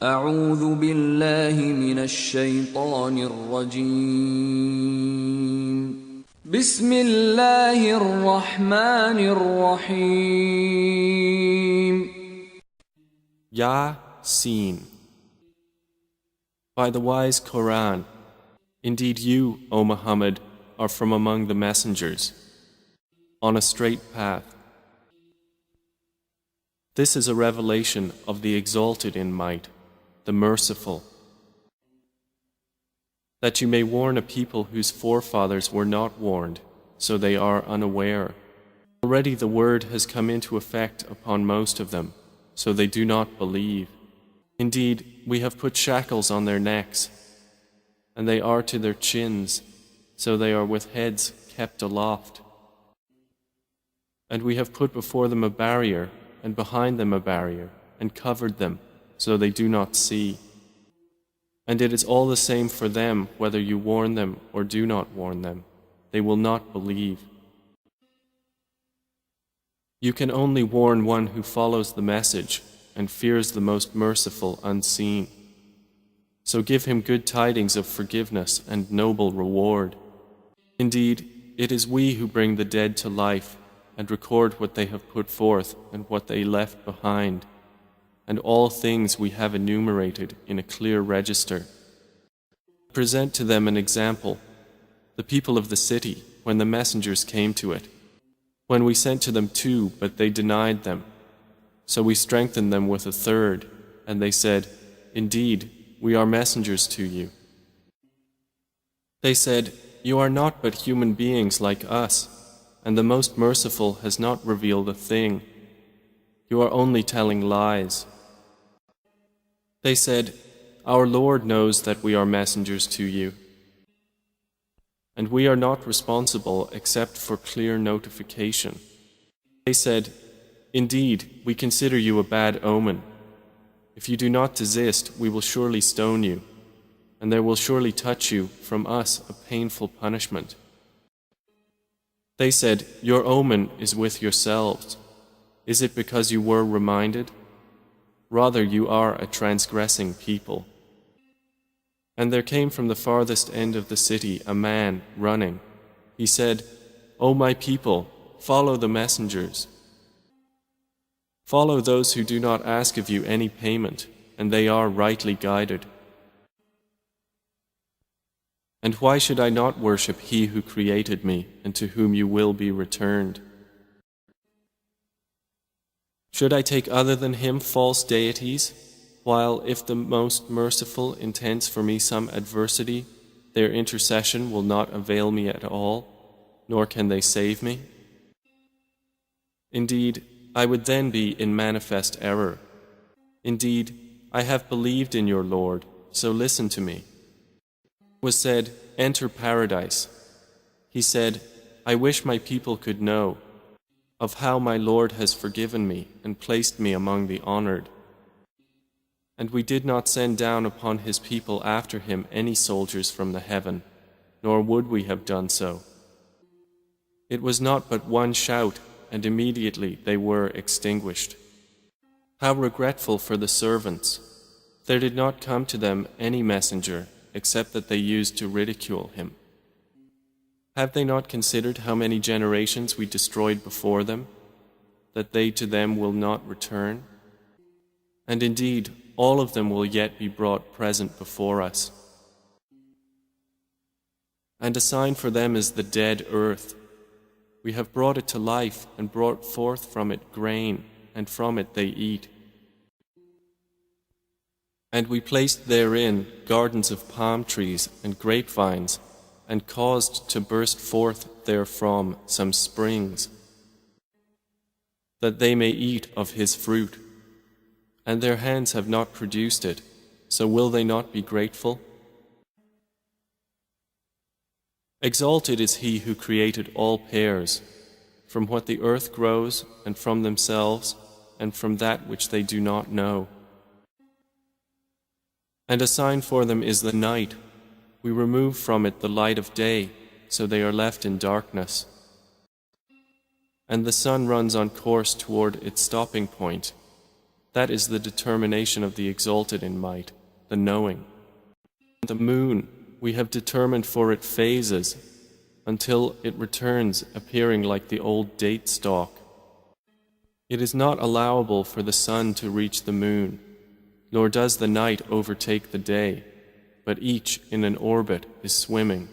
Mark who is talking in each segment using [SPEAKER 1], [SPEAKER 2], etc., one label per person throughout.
[SPEAKER 1] أعوذ بالله من الشيطان الرجيم بسم الله الرحمن الرحيم
[SPEAKER 2] Yasin. By the wise Quran, indeed you, O Muhammad, are from among the messengers, on a straight path. This is a revelation of the exalted in might, the merciful, that you may warn a people whose forefathers were not warned, so they are unaware. Already the word has come into effect upon most of them, so they do not believe. Indeed, we have put shackles on their necks, and they are to their chins, so they are with heads kept aloft. And we have put before them a barrier, and behind them a barrier, and covered them, so they do not see. And it is all the same for them whether you warn them or do not warn them. They will not believe. You can only warn one who follows the message and fears the most merciful unseen. So give him good tidings of forgiveness and noble reward. Indeed, it is we who bring the dead to life and record what they have put forth and what they left behind, and all things we have enumerated in a clear register. Present to them an example, the people of the city, when the messengers came to it, when we sent to them 2, but they denied them. So we strengthened them with a 3rd, and they said, "Indeed, we are messengers to you." They said, "You are not but human beings like us, and the Most Merciful has not revealed a thing. You are only telling lies." They said, "Our Lord knows that we are messengers to you, and we are not responsible except for clear notification." They said, "Indeed, we consider you a bad omen. If you do not desist, we will surely stone you, and there will surely touch you from us a painful punishment." They said, "Your omen is with yourselves. Is it because you were reminded? Rather, you are a transgressing people." And there came from the farthest end of the city a man running. He said, "O my people, follow the messengers. Follow those who do not ask of you any payment, and they are rightly guided. And why should I not worship He who created me and to whom you will be returned? Should I take other than Him false deities, while if the Most Merciful intends for me some adversity, their intercession will not avail me at all, nor can they save me? Indeed, I would then be in manifest error. Indeed, I have believed in your Lord, so listen to me." It was said, "Enter paradise." He said, "I wish my people could know of how my Lord has forgiven me and placed me among the honored. And we did not send down upon his people after him any soldiers from the heaven, nor would we have done so. It was not but one shout, and immediately they were extinguished. How regretful for the servants! There did not come to them any messenger except that they used to ridicule him. Have they not considered how many generations we destroyed before them, that they to them will not return? And indeed, all of them will yet be brought present before us. And a sign for them is the dead earth. We have brought it to life and brought forth from it grain, and from it they eat. And we placed therein gardens of palm trees and grapevines, and caused to burst forth therefrom some springs, that they may eat of his fruit. And their hands have not produced it, so will they not be grateful? Exalted is He who created all pairs, from what the earth grows, and from themselves, and from that which they do not know. And a sign for them is the night. We remove from it the light of day, so they are left in darkness. And the sun runs on course toward its stopping point. That is the determination of the exalted in might, the knowing. The moon, we have determined for it phases, until it returns appearing like the old date stalk. It is not allowable for the sun to reach the moon, nor does the night overtake the day, but each in an orbit is swimming.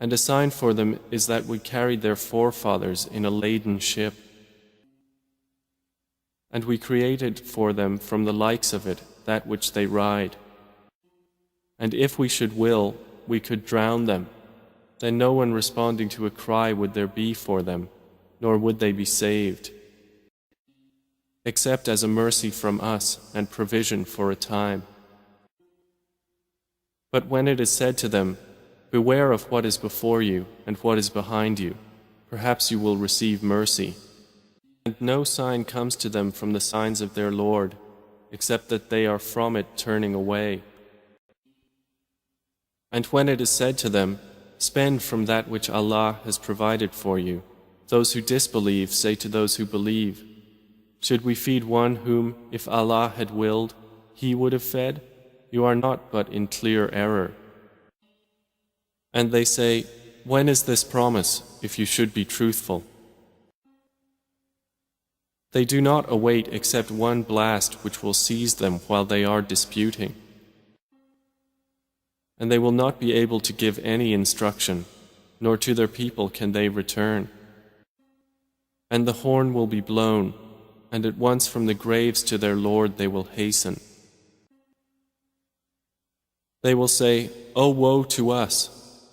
[SPEAKER 2] And a sign for them is that we carried their forefathers in a laden ship. And we created for them from the likes of it that which they ride. And if we should will, we could drown them. Then no one responding to a cry would there be for them, nor would they be saved, except as a mercy from us and provision for a time. But when it is said to them, beware of what is before you and what is behind you, perhaps you will receive mercy. And no sign comes to them from the signs of their Lord, except that they are from it turning away. And when it is said to them, spend from that which Allah has provided for you, those who disbelieve say to those who believe, should we feed one whom, if Allah had willed, He would have fed? You are not but in clear error. And they say, when is this promise, if you should be truthful? They do not await except one blast which will seize them while they are disputing. And they will not be able to give any instruction, nor to their people can they return. And the horn will be blown, and at once from the graves to their Lord they will hasten. They will say, O woe to us!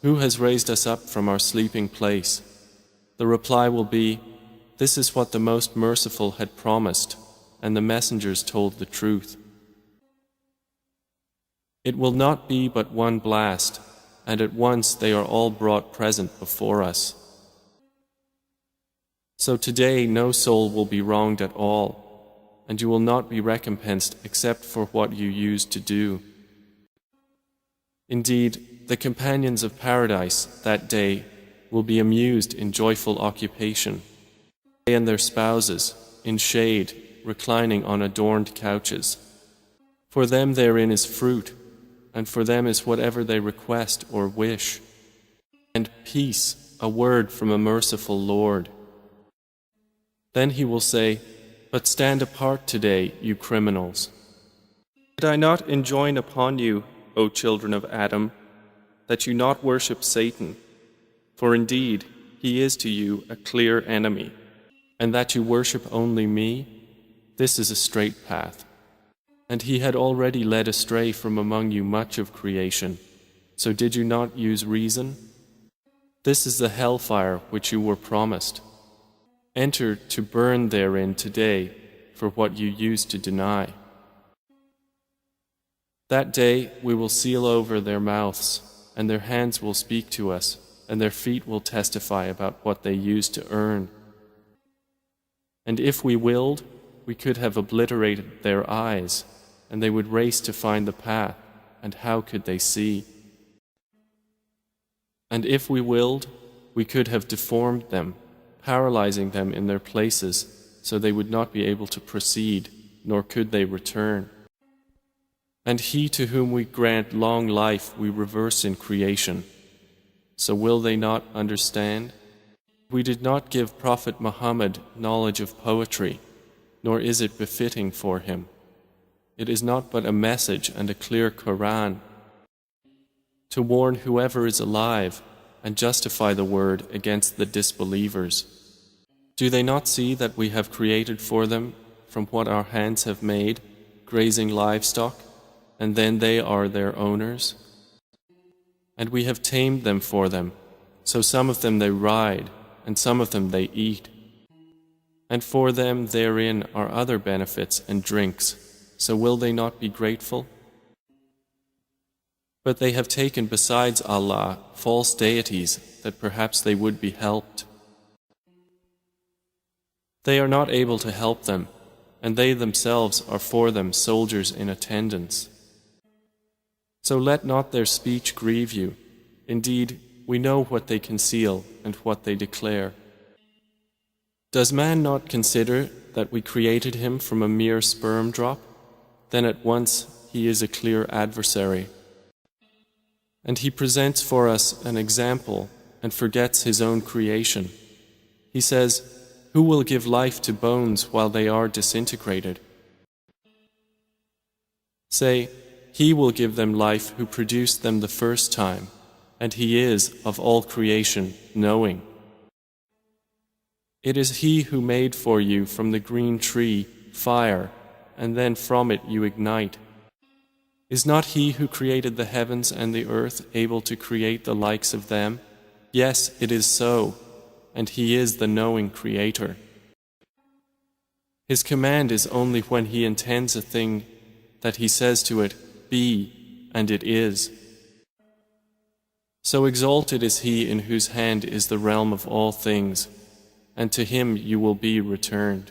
[SPEAKER 2] Who has raised us up from our sleeping place? The reply will be, this is what the Most Merciful had promised, and the messengers told the truth. It will not be but one blast, and at once they are all brought present before us. So today no soul will be wronged at all, and you will not be recompensed except for what you used to do. Indeed, the companions of paradise that day will be amused in joyful occupation, they and their spouses, in shade, reclining on adorned couches. For them therein is fruit, and for them is whatever they request or wish, and peace, a word from a merciful Lord. Then He will say, but stand apart today, you criminals. Did I not enjoin upon you, O children of Adam, that you not worship Satan, for indeed he is to you a clear enemy, and that you worship only me? This is a straight path. And he had already led astray from among you much of creation, so did you not use reason? This is the hellfire which you were promised. Enter to burn therein today for what you used to deny. That day we will seal over their mouths, and their hands will speak to us, and their feet will testify about what they used to earn. And if we willed, we could have obliterated their eyes, and they would race to find the path, and how could they see? And if we willed, we could have deformed them, paralyzing them in their places, so they would not be able to proceed, nor could they return. And he to whom we grant long life we reverse in creation. So will they not understand? We did not give Prophet Muhammad knowledge of poetry, nor is it befitting for him. It is not but a message and a clear Quran, to warn whoever is alive and justify the word against the disbelievers. Do they not see that we have created for them, from what our hands have made, grazing livestock, and then they are their owners? And we have tamed them for them, so some of them they ride, and some of them they eat. And for them therein are other benefits and drinks, so will they not be grateful? But they have taken besides Allah false deities that perhaps they would be helped. They are not able to help them, and they themselves are for them soldiers in attendance. So let not their speech grieve you. Indeed, we know what they conceal and what they declare. Does man not consider that we created him from a mere sperm drop? Then at once he is a clear adversary. And he presents for us an example and forgets his own creation. He says, "Who will give life to bones while they are disintegrated?" Say, "He will give them life who produced them the first time, and He is of all creation knowing." It is He who made for you from the green tree fire, and then from it you ignite. Is not He who created the heavens and the earth able to create the likes of them? Yes, it is so, and He is the knowing Creator. His command is only when He intends a thing that He says to it, "Be," and it is. So exalted is He in whose hand is the realm of all things, and to Him you will be returned.